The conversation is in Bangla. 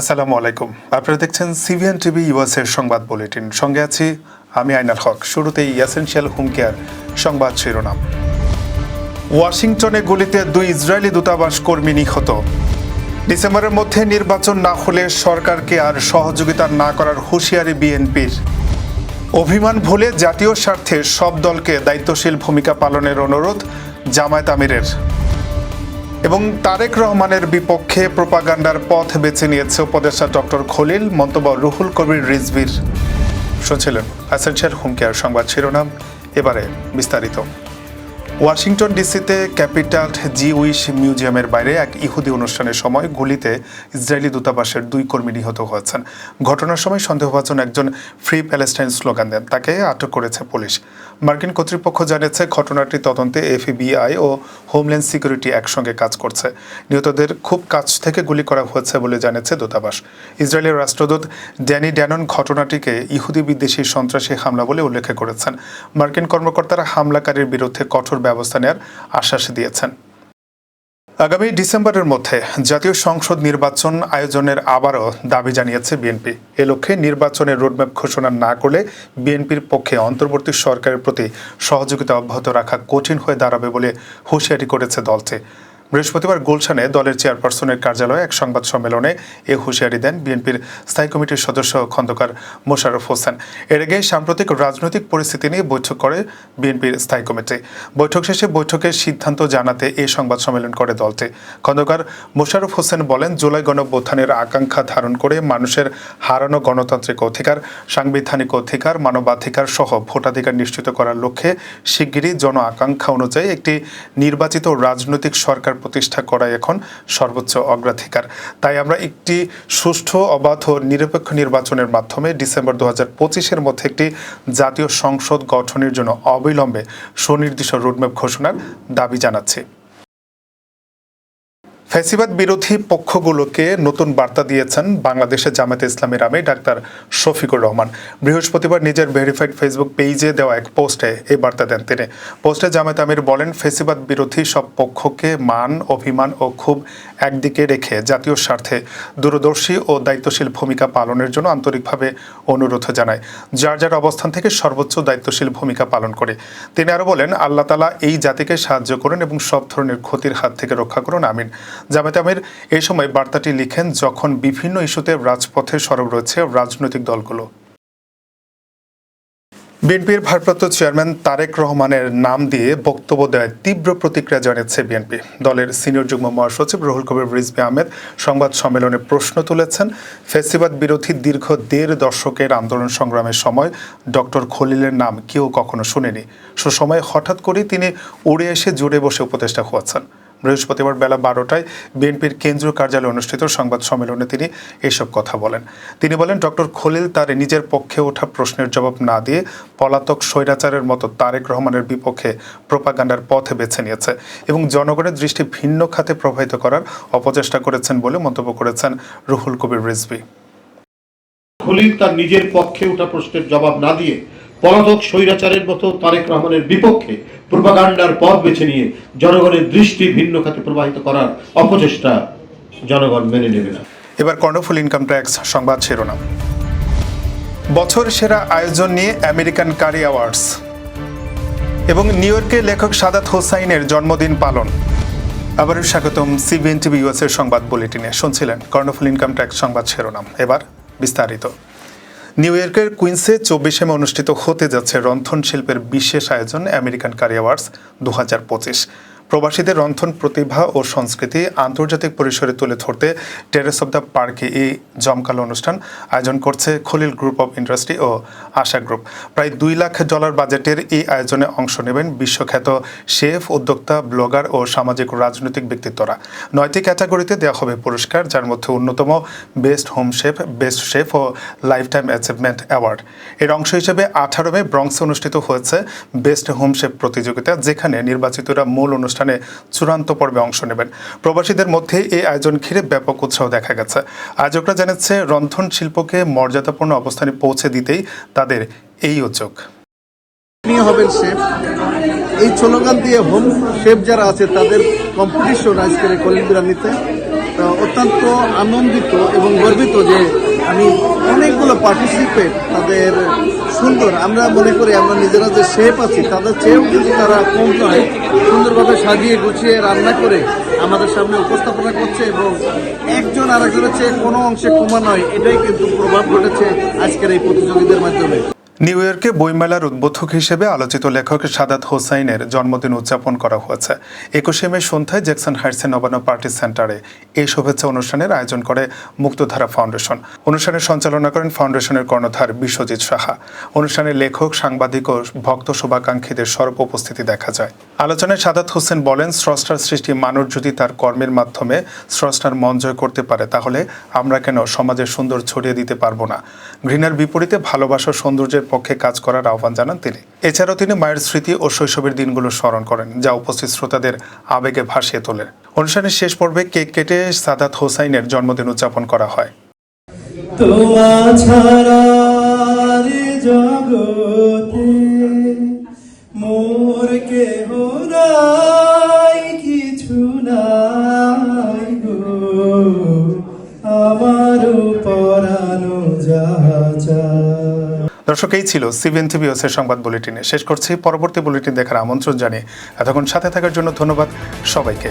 আসসালামু আলাইকুম। আপনারা দেখছেন সিভিএন টিভি ইউএসএর সংবাদ বুলেটিন। সঙ্গে আছি আমি আইনাল হক। শুরুতেই এসেনশিয়াল হোম কেয়ার সংবাদ শিরোনাম। ওয়াশিংটনে গুলিতে 2 ইসরায়েলি দূতাবাস কর্মী নিহত। ডিসেম্বরের মধ্যে নির্বাচন না হলে সরকারকে আর সহযোগিতা না করার হুঁশিয়ারি বিএনপির। অভিমান ভুলে জাতীয় স্বার্থে সব দলকে দায়িত্বশীল ভূমিকা পালনের অনুরোধ জামায়াত আমিরের। এবং তারেক রহমানের বিপক্ষে প্রোপাগান্ডার পথ বেছে নিয়েছে উপদেষ্টা ডক্টর খলিল, মন্তব্য রুহুল কবির রিজভির। শুনছিলেন এসেনশিয়াল হোম কেয়ার সংবাদ শিরোনাম। এবারে বিস্তারিত। ওয়াশিংটন ডিসিতে ক্যাপিটাল জিউইশ মিউজিয়ামের বাইরে এক ইহুদি অনুষ্ঠানের সময় গুলিতে ইসরায়েলি দূতাবাসের 2 কর্মী নিহত হয়েছেন। ঘটনার সময় সন্দেহভাজন একজন ফ্রি প্যালেস্টাইন স্লোগান দেন, তাকে আটক করেছে পুলিশ। মার্কিন কর্তৃপক্ষ জানিয়েছে ঘটনাটি তদন্তে এফবিআই ও হোমল্যান্ড সিকিউরিটি একসঙ্গে কাজ করছে। নিহতদের খুব কাছ থেকে গুলি করা হয়েছে বলে জানিয়েছে দূতাবাস। ইসরায়েলের রাষ্ট্রদূত ড্যানি ড্যানন ঘটনাটিকে ইহুদি বিদ্বেষী সন্ত্রাসী হামলা বলে উল্লেখ করেছেন। মার্কিন কর্মকর্তারা হামলাকারীর বিরুদ্ধে কঠোর ব্যবস্থা নেওয়ার আশ্বাস দিয়েছেন। আগামী ডিসেম্বরের মধ্যে জাতীয় সংসদ নির্বাচন আয়োজনের আবারও দাবি জানিয়েছে বিএনপি। এ লক্ষ্যে নির্বাচনের রোডম্যাপ ঘোষণা না করলে বিএনপির পক্ষে অন্তর্বর্তী সরকারের প্রতি সহযোগিতা অব্যাহত রাখা কঠিন হয়ে দাঁড়াবে বলে হুঁশিয়ারি করেছে দলটি। বৃহস্পতিবার গুলশানে দলের চেয়ারপারসনের কার্যালয়ে এক সংবাদ সম্মেলনে এ হুঁশিয়ারি দেন বিএনপির স্থায়ী কমিটির সদস্য খন্দকার মোশাররফ হোসেন। এর আগে সাম্প্রতিক রাজনৈতিক পরিস্থিতি নিয়ে বৈঠক করে বিএনপির স্থায়ী কমিটি। বৈঠক শেষে বৈঠকের সিদ্ধান্ত জানাতে এই সংবাদ সম্মেলন করে দলটি। খন্দকার মোশাররফ হোসেন বলেন, জুলাই গণঅভ্যুত্থানের আকাঙ্ক্ষা ধারণ করে মানুষের হারানো গণতান্ত্রিক অধিকার, সাংবিধানিক অধিকার, মানবাধিকার সহ ভোটাধিকার নিশ্চিত করার লক্ষ্যে শিগগিরই জন আকাঙ্ক্ষা অনুযায়ী একটি নির্বাচিত রাজনৈতিক সরকার প্রতিষ্ঠা করাই এখন সর্বোচ্চ অগ্রাধিকার। তাই আমরা একটি সুষ্ঠু, অবাধ ও নিরপেক্ষ নির্বাচনের মাধ্যমে ডিসেম্বর 2025-এর মধ্যে একটি জাতীয় সংসদ গঠনের জন্য অবিলম্বে সুনির্দিষ্ট রোডম্যাপ ঘোষণার দাবি জানাচ্ছি। ফ্যাসিবাদ বিরোধী পক্ষগুলোকে নতুন বার্তা দিয়েছেন বাংলাদেশের জামায়াতে ইসলামীর আমির ডাক্তার শফিকুর রহমান। বৃহস্পতিবার নিজের ভেরিফাইড ফেসবুক পেজে দেওয়া এক পোস্টে এই বার্তা দেন তিনি। পোস্টে জামায়াত আমির বলেন, ফ্যাসিবাদ বিরোধী সব পক্ষকে মান, অভিমান ও খুব একদিকে রেখে জাতীয় স্বার্থে দূরদর্শী ও দায়িত্বশীল ভূমিকা পালনের জন্য আন্তরিকভাবে অনুরোধ জানায়। যার যার অবস্থান থেকে সর্বোচ্চ দায়িত্বশীল ভূমিকা পালন করে। তিনি আরও বলেন, আল্লাহ তাআলা এই জাতিকে সাহায্য করুন এবং সব ধরনের ক্ষতির হাত থেকে রক্ষা করুন, আমিন। জামায়াত আমির এই সময় বার্তাটি লিখেন যখন বিভিন্ন ইস্যুতে রাজপথে সরব রয়েছে রাজনৈতিক দলগুলো। বিএনপির ভারপ্রাপ্ত চেয়ারম্যান তারেক রহমানের নাম দিয়ে বক্তব্য দেওয়ায় তীব্র প্রতিক্রিয়া জানিয়েছে বিএনপি। দলের সিনিয়র যুগ্ম মহাসচিব রুহুল কবির রিজভী আহমেদ সংবাদ সম্মেলনে প্রশ্ন তুলেছেন, ফ্যাসিবাদ বিরোধী দীর্ঘ 1.5 দশকের আন্দোলন সংগ্রামের সময় ডক্টর খলিলের নাম কেউ কখনো শুনেনি। সুসময়ে হঠাৎ করেই তিনি উড়ে এসে জুড়ে বসে উপদেষ্টা হয়েছেন। বৃহস্পতিবার বেলা 12টায় বিএনপির কেন্দ্রীয় কার্যালয়ে অনুষ্ঠিত সংবাদ সম্মেলনে তিনি এসব কথা বলেন। তিনি বলেন, ডক্টর খলিল তার নিজের পক্ষে ওঠা প্রশ্নের জবাব না দিয়ে পলাতক স্বৈরাচারের মতো তারেক রহমানের বিপক্ষে প্রোপাগান্ডার পথ বেছে নিয়েছে এবং জনগণের দৃষ্টি ভিন্ন খাতে প্রবাহিত করার অপচেষ্টা করেছেন বলে মন্তব্য করেছেন রুহুল কবির রিজভী। খলিল তার নিজের পক্ষে ওঠা প্রশ্নের জবাব না দিয়ে পলাতক স্বৈরাচারের মতো তারেক রহমানের বিপক্ষে প্রোপাগান্ডার পথ বেছে নিয়ে জনগণের দৃষ্টি ভিন্ন খাতে প্রবাহিত করার অপচেষ্টা জনগণ মেনে নেবে না। এবার কর্ণফুল ইনকাম ট্যাক্স সংবাদ শিরোনাম। বছর সেরা আয়োজন নিয়ে আমেরিকান কারি অ্যাওয়ার্ডস এবং নিউ ইয়র্কে লেখক সাদাত হোসাইনের জন্মদিন পালন। আবারও স্বাগতম সিভিএন টিভি ইউএসএর সংবাদ বুলেটিনে। শুনছিলেন কর্ণফুল ইনকাম ট্যাক্স সংবাদ শিরোনাম। এবার বিস্তারিত। নিউ ইয়র্কের কুইন্সে 24 মে অনুষ্ঠিত হতে যাচ্ছে রন্ধন শিল্পের বিশেষ আয়োজন আমেরিকান কারি অ্যাওয়ার্ডস 2025। প্রবাসীদের রন্ধন প্রতিভা ও সংস্কৃতি আন্তর্জাতিক পরিসরে তুলে ধরতে টেরেস অব দ্য পার্কে এই জমকালো অনুষ্ঠান আয়োজন করছে খলিল গ্রুপ অব ইন্ডাস্ট্রি ও আশা গ্রুপ। প্রায় $2 লাখ বাজেটের এই আয়োজনে অংশ নেবেন বিশ্বখ্যাত শেফ, উদ্যোক্তা, ব্লগার ও সামাজিক রাজনৈতিক ব্যক্তিত্বরা। 9টি ক্যাটাগরিতে দেওয়া হবে পুরস্কার, যার মধ্যে অন্যতম best home chef, best chef ও লাইফ টাইম অ্যাচিভমেন্ট অ্যাওয়ার্ড। এর অংশ হিসেবে 18 মে ব্রঙ্কসে অনুষ্ঠিত হয়েছে বেস্ট হোম শেফ প্রতিযোগিতা, যেখানে নির্বাচিতরা মূল অনুষ্ঠানে চূড়ান্ত পর্বে অংশ নেবেন। প্রবাসীদের মধ্যে এই আয়োজন ঘিরে ব্যাপক উৎসাহ দেখা গেছে। আয়োজকরা জানাচ্ছে, রন্ধন শিল্পকে মর্যাদাপূর্ণ অবস্থানে পৌঁছে দিতেই তাদের এই উদ্যোগ। হবেন শেফ, এই স্লোগান দিয়ে হোম শেফ যারা আছে তাদের কম্পিটিশন আজকের কলিং বিরানিতে অত্যন্ত আনন্দিত এবং গর্বিত যে আমি অনেকগুলো পার্টিসিপেট তাদের সুন্দর, আমরা মনে করি আমরা নিজেরা যে শেফ আছি তাদের চেয়েও কিন্তু তারা কম নয়, সুন্দরভাবে সাজিয়ে গুছিয়ে রান্না করে আমাদের সামনে উপস্থাপনা করছে এবং একজন আরেকজনের চেয়ে কোনো অংশে কমা নয়, এটাই কিন্তু প্রভাব ঘটেছে আজকের এই প্রতিযোগীদের মাধ্যমে। নিউ ইয়র্কে বইমেলার উদ্বোধক হিসেবে আলোচিত লেখক সাদাত হোসাইনের জন্মদিন উদযাপন করা হয়েছে। 21শে মে সন্ধ্যায় জ্যাকসন হাইটসের নবান্ন পার্টি সেন্টারে এই শুভেচ্ছা অনুষ্ঠানের আয়োজন করে মুক্তধারা ফাউন্ডেশন। অনুষ্ঠানের সঞ্চালনা করেন ফাউন্ডেশনের কর্ণধার বিশ্বজিৎ সাহা। অনুষ্ঠানে লেখক, সাংবাদিক ও ভক্ত শুভাকাঙ্ক্ষীদের সর্ব উপস্থিতি দেখা যায়। আলোচনায় সাদাত হোসেন বলেন, স্রষ্টার সৃষ্টি মানুষ যদি তার কর্মের মাধ্যমে স্রষ্টার মন জয় করতে পারে তাহলে আমরা কেন সমাজের সুন্দর ছড়িয়ে দিতে পারবো না। ঘৃণার বিপরীতে ভালোবাসা সৌন্দর্যের পক্ষে কাজ করার আহ্বান জানান তিনি। এছাড়াও তিনি মায়ের স্মৃতি ও শৈশবের দিনগুলো স্মরণ করেন, যা উপস্থিত শ্রোতাদের আবেগে ভাসিয়ে তোলে। অনুষ্ঠানের শেষ পর্বে কেক কেটে সাদাত হোসাইনের জন্মদিন উদযাপন করা হয়। তোমার ছাড়া জগতে মোর কেহ নাই, কিছু নাই গো আমারও পরানো যাহা চায়। দর্শক, এই ছিল সিবিএন টিভি নিউজের সংবাদ বুলেটিনে। শেষ করছি। পরবর্তী বুলেটিন দেখার আমন্ত্রণ জানিয়ে এতক্ষণ সাথে থাকার জন্য ধন্যবাদ সবাইকে।